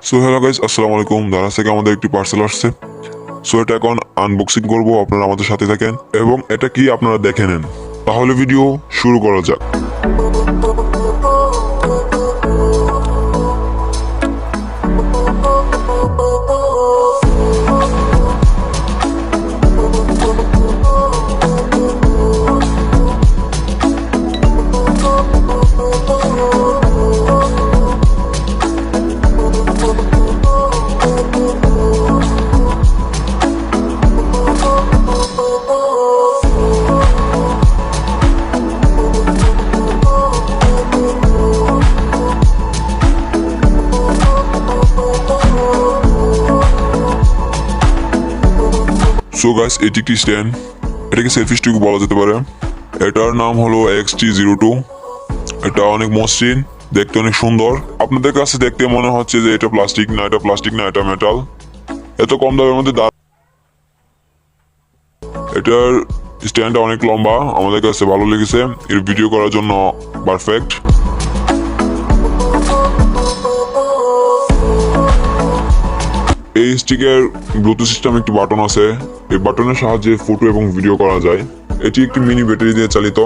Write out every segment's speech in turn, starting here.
So hello guys, আসসালামু আলাইকুম। দারাজ থেকে আমাদের একটি পার্সেল আসছে। সো এটা এখন আনবক্সিং করব, আপনারা আমাদের সাথে থাকেন এবং এটা কি আপনারা দেখে নেন। তাহলে ভিডিও শুরু করা যাক। সো গাইস, এটি একটি স্ট্যান্ড, এটাকে সেলফি স্টিক বলা যেতে পারে। এটার নাম হলো XT02। এটা অনেক মসৃণ, দেখতে অনেক সুন্দর। আপনাদের কাছে দেখতে মনে হচ্ছে যে এটা প্লাস্টিক না, এটা প্লাস্টিক না, এটা মেটাল। এত কম দামের মধ্যে এটার স্ট্যান্ডটা অনেক লম্বা, আমাদের কাছে ভালো লেগেছে। এর ভিডিও করার জন্য পারফেক্ট। এই স্টিকের ব্লুটুথ সিস্টেম একটি বাটন আছে, এই বাটনের সাহায্যে ফটো এবং ভিডিও করা যায়। এটি একটি মিনি ব্যাটারি দিয়ে চালিত,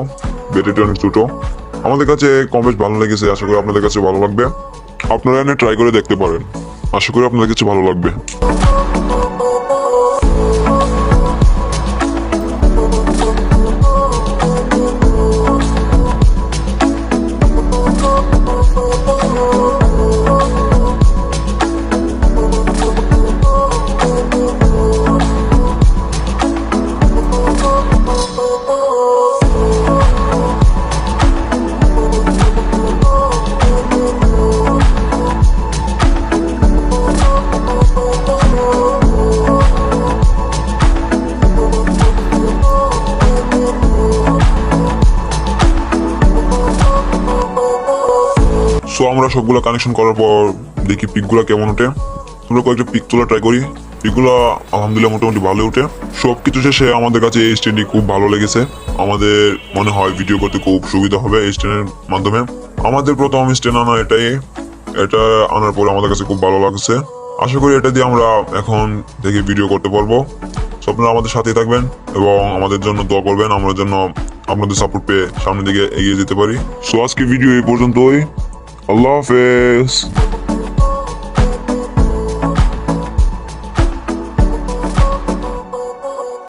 ব্যাটারিটা অনেক ছোট। আমাদের কাছে কম বেশ ভালো লেগেছে, আশা করি আপনাদের কাছে ভালো লাগবে। আপনারা এনে ট্রাই করে দেখতে পারেন, আশা করি আপনাদের কাছে ভালো লাগবে। সো আমরা সবগুলো কানেকশন করার পর দেখি পিকগুলো কেমন ওঠে। আমরা কয়েকটা পিক তোলা ট্রাই করি, পিকগুলো আলহামদুলিল্লাহ মোটামুটি ভালো ওঠে। সবকিছু শেষে আমাদের কাছে এই স্ট্যান্ডটি খুব ভালো লেগেছে। আমাদের মনে হয় ভিডিও করতে খুব সুবিধা হবে এই স্ট্যান্ডের মাধ্যমে। আমাদের প্রথম স্ট্যান্ড আনা এটাই, এটা আনার পরে আমাদের কাছে খুব ভালো লাগছে। আশা করি এটা দিয়ে আমরা এখন থেকে ভিডিও করতে পারবো। সো আপনারা আমাদের সাথেই থাকবেন এবং আমাদের জন্য দোয়া করবেন, আমরা জন্য আপনাদের সাপোর্ট পেয়ে সামনের দিকে এগিয়ে যেতে পারি। সো আজকে ভিডিও এই পর্যন্তই। আল্লাহ হাফেজ।